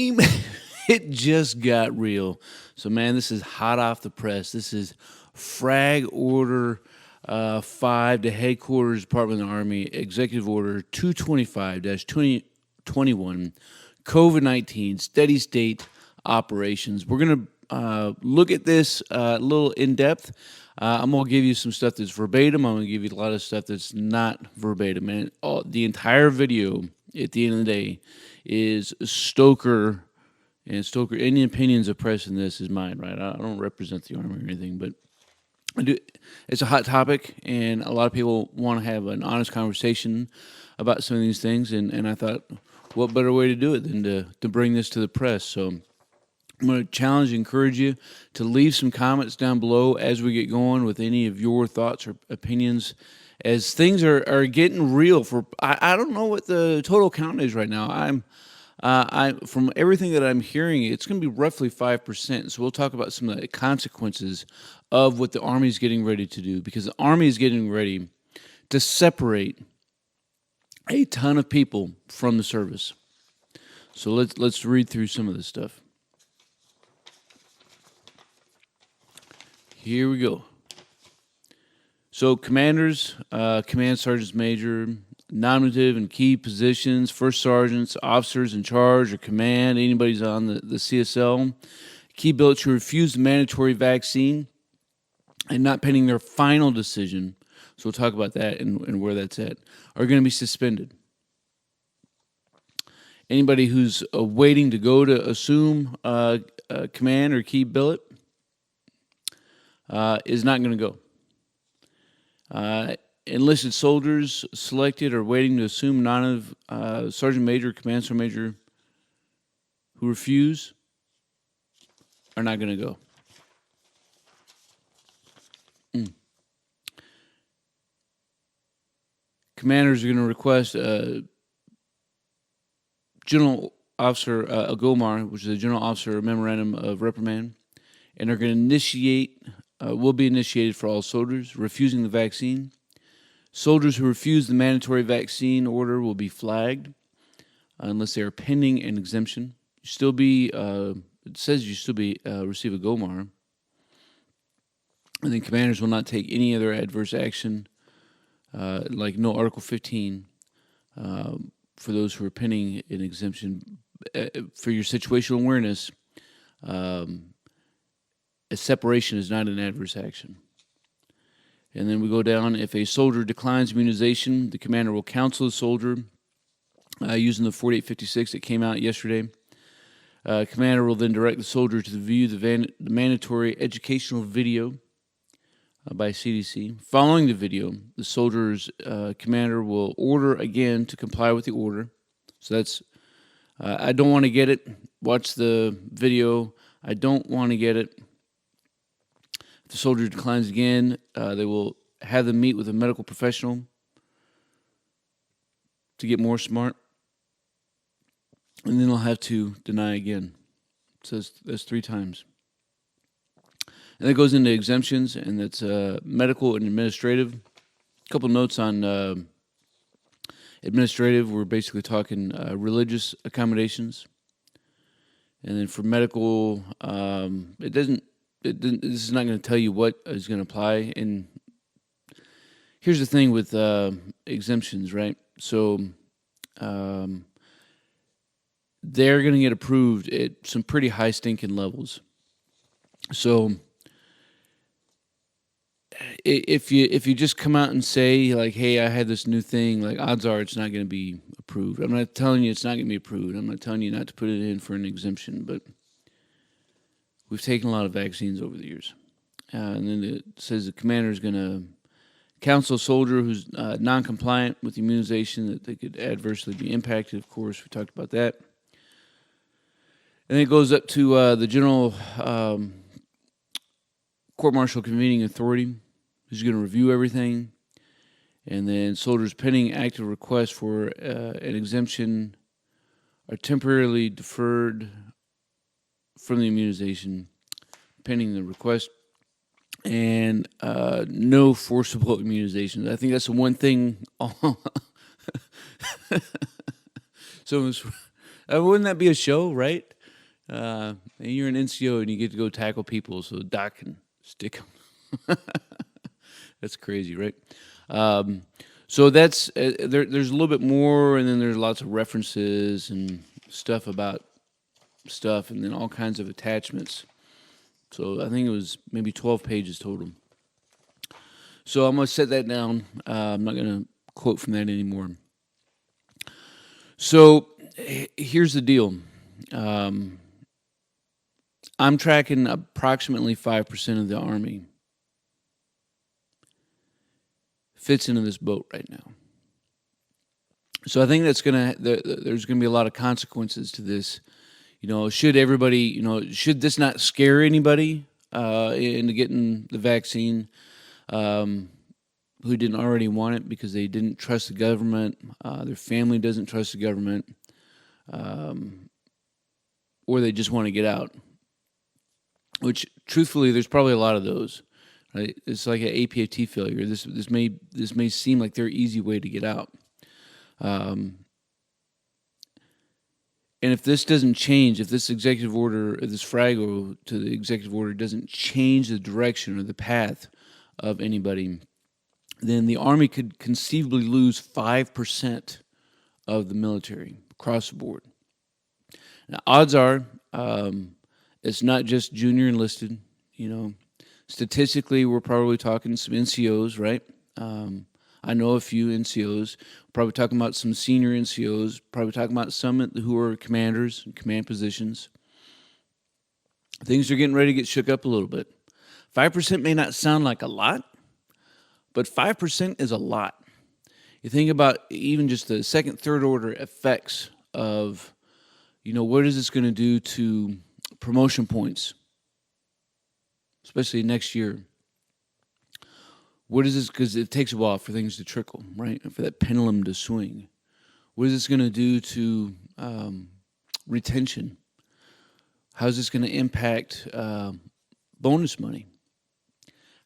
It just got real. So, man, this is hot off the press. This is Frag Order 5 to Headquarters Department of the Army, Executive Order 225 2021, COVID 19, steady state operations. We're going to look at this a little in depth. I'm going to give you some stuff that's verbatim. I'm going to give you a lot of stuff that's not verbatim. And the entire video at the end of the day is Stoker. And Stoker, any opinions of press in this is mine, right? I don't represent the Army or anything, but I do. It's a hot topic, and a lot of people want to have an honest conversation about some of these things. And I thought, what better way to do it than to bring this to the press? So I'm going to challenge, encourage you to leave some comments down below as we get going with any of your thoughts or opinions. As things are getting real, I don't know what the total count is right now. From everything that I'm hearing, it's going to be roughly 5%. So we'll talk about some of the consequences of what the Army is getting ready to do, because the Army is getting ready to separate a ton of people from the service. So let's read through some of this stuff. Here we go. So commanders, command sergeants major, nominative and key positions, first sergeants, officers in charge or command, anybody's on the CSL, key billets who refuse the mandatory vaccine and not pending their final decision, so we'll talk about that and where that's at, are going to be suspended. Anybody who's waiting to go to assume command or key billet is not going to go. Enlisted soldiers selected or waiting to assume sergeant major, command sergeant major who refuse are not going to go. Commanders are going to request General Officer Agomar, which is a General Officer Memorandum of Reprimand, and are going to will be initiated for all soldiers refusing the vaccine. Soldiers who refuse the mandatory vaccine order will be flagged unless they are pending an exemption. It says you still receive a GOMAR. And then commanders will not take any other adverse action, like no Article 15, for those who are pending an exemption. For your situational awareness, a separation is not an adverse action. And then we go down. If a soldier declines immunization, the commander will counsel the soldier using the 4856 that came out yesterday. Commander will then direct the soldier to view the mandatory educational video by CDC. Following the video, the soldier's commander will order again to comply with the order. So that's, I don't want to get it. Watch the video. I don't want to get it. If the soldier declines again, they will have them meet with a medical professional to get more smart. And then they'll have to deny again. It says that's 3 times. And that goes into exemptions, and that's medical and administrative. A couple notes on administrative. We're basically talking religious accommodations. And then for medical, this is not going to tell you what is going to apply. And here's the thing with exemptions, right? So they're going to get approved at some pretty high stinking levels. So if you just come out and say, like, hey, I had this new thing, like, odds are it's not going to be approved. I'm not telling you it's not going to be approved. I'm not telling you not to put it in for an exemption, but we've taken a lot of vaccines over the years. And then it says the commander is going to counsel a soldier who's non-compliant with immunization that they could adversely be impacted. Of course, we talked about that. And then it goes up to the general court-martial convening authority, who's going to review everything. And then soldiers pending active requests for an exemption are temporarily deferred from the immunization pending the request, and no forcible immunizations. I think that's the one thing. So Wouldn't that be a show, right? And you're an NCO and you get to go tackle people so Doc can stick them. That's crazy, right? Um, so there's a little bit more, and then there's lots of references and stuff about stuff, and then all kinds of attachments. So I think it was maybe 12 pages total. So I'm going to set that down. I'm not going to quote from that anymore. So here's the deal. I'm tracking approximately 5% of the Army fits into this boat right now. So I think there's going to be a lot of consequences to this. Should everybody, should this not scare anybody into getting the vaccine who didn't already want it because they didn't trust the government, their family doesn't trust the government, or they just want to get out? Which, truthfully, there's probably a lot of those. Right? It's like an APAT failure. This may seem like their easy way to get out. And if this doesn't change, if this executive order, if this FRAGO to the executive order doesn't change the direction or the path of anybody, then the Army could conceivably lose 5% of the military across the board. Now, odds are it's not just junior enlisted. Statistically, we're probably talking some NCOs, right? I know a few NCOs. Probably talking about some senior NCOs. Probably talking about some who are commanders in command positions. Things are getting ready to get shook up a little bit. 5% may not sound like a lot, but 5% is a lot. You think about even just the second, third order effects of, what is this going to do to promotion points, especially next year? What is this? Because it takes a while for things to trickle, right? And for that pendulum to swing. What is this going to do to retention? How is this going to impact bonus money?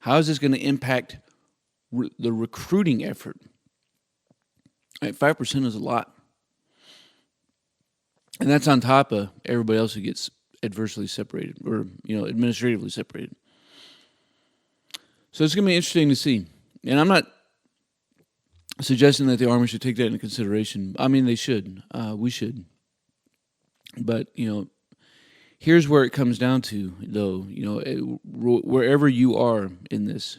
How is this going to impact the recruiting effort? Right, 5% is a lot. And that's on top of everybody else who gets adversely separated or, administratively separated. So it's going to be interesting to see. And I'm not suggesting that the Army should take that into consideration. I mean, they should. We should. But, here's where it comes down to, though. Wherever you are in this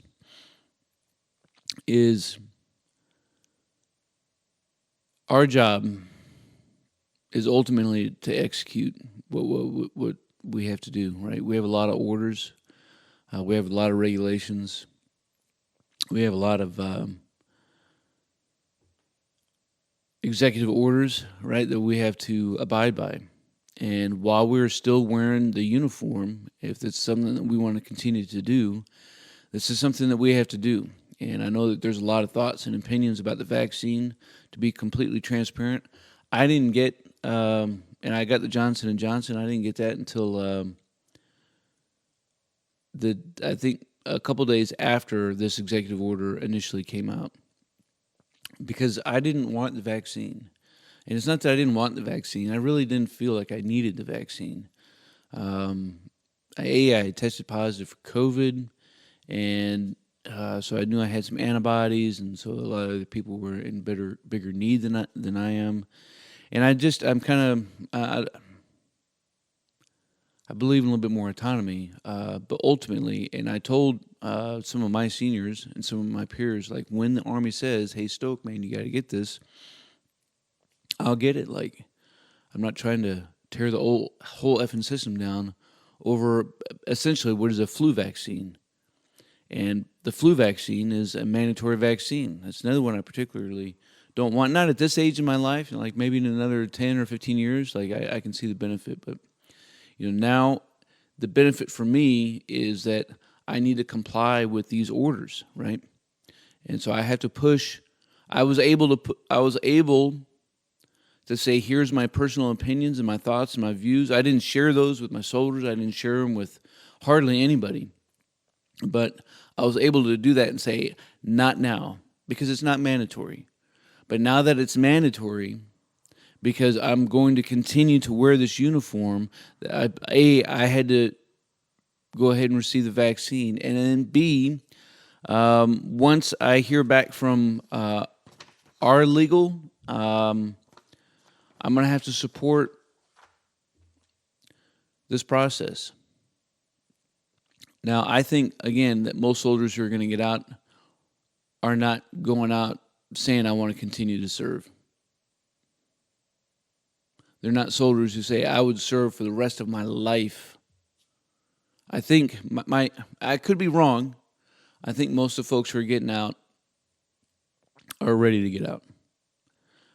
is our job is ultimately to execute what we have to do, right? We have a lot of orders. We have a lot of regulations. We have a lot of executive orders, right, that we have to abide by. And while we're still wearing the uniform, if it's something that we want to continue to do, this is something that we have to do. And I know that there's a lot of thoughts and opinions about the vaccine. To be completely transparent, I didn't get, and I got the Johnson & Johnson. I didn't get that until I think a couple days after this executive order initially came out, because I didn't want the vaccine. And it's not that I didn't want the vaccine. I really didn't feel like I needed the vaccine. I tested positive for COVID, and so I knew I had some antibodies, and so a lot of other people were in bigger need than I am. And I'm kind of, I believe in a little bit more autonomy, but ultimately, and I told some of my seniors and some of my peers, like, when the Army says, "Hey, Stoke, man, you got to get this," I'll get it. Like, I'm not trying to tear the whole effing system down over essentially what is a flu vaccine. And the flu vaccine is a mandatory vaccine. That's another one I particularly don't want. Not at this age in my life, like maybe in another 10 or 15 years, like I can see the benefit, but now the benefit for me is that I need to comply with these orders, right? And so I have to push. I was able to say, here's my personal opinions and my thoughts and my views. I didn't share those with my soldiers. I didn't share them with hardly anybody. But I was able to do that and say, not now, because it's not mandatory. But now that it's mandatory, because I'm going to continue to wear this uniform. I had to go ahead and receive the vaccine, and then B, once I hear back from our legal, I'm going to have to support this process. Now, I think, again, that most soldiers who are going to get out are not going out saying, I want to continue to serve. They're not soldiers who say, I would serve for the rest of my life. I think, I could be wrong. I think most of the folks who are getting out are ready to get out.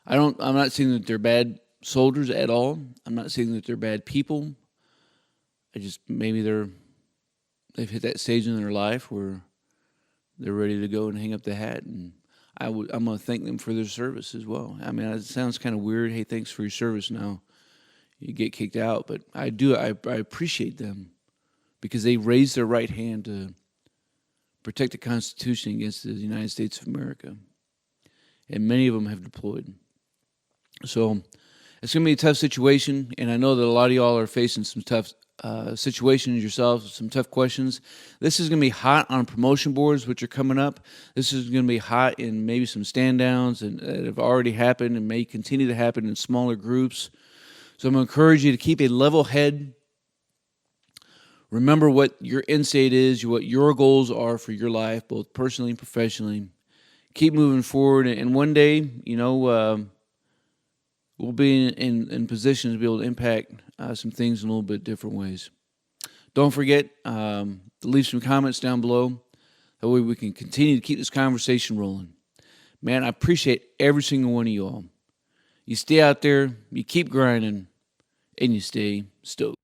I'm not saying that they're bad soldiers at all. I'm not saying that they're bad people. Maybe they've hit that stage in their life where they're ready to go and hang up the hat, and I'm going to thank them for their service as well. I mean, it sounds kind of weird. Hey, thanks for your service. Now you get kicked out, but I appreciate them because they raised their right hand to protect the Constitution against the United States of America, and many of them have deployed. So it's going to be a tough situation, and I know that a lot of y'all are facing some tough situations yourselves, some tough questions. This is going to be hot on promotion boards, which are coming up. This is going to be hot in maybe some stand downs and that have already happened and may continue to happen in smaller groups. So I'm going to encourage you to keep a level head. Remember what your end state is, what your goals are for your life, both personally and professionally. Keep moving forward, and one day, we'll be in position to be able to impact some things in a little bit different ways. Don't forget to leave some comments down below. That way we can continue to keep this conversation rolling. Man, I appreciate every single one of y'all. You stay out there, you keep grinding, and you stay stoked.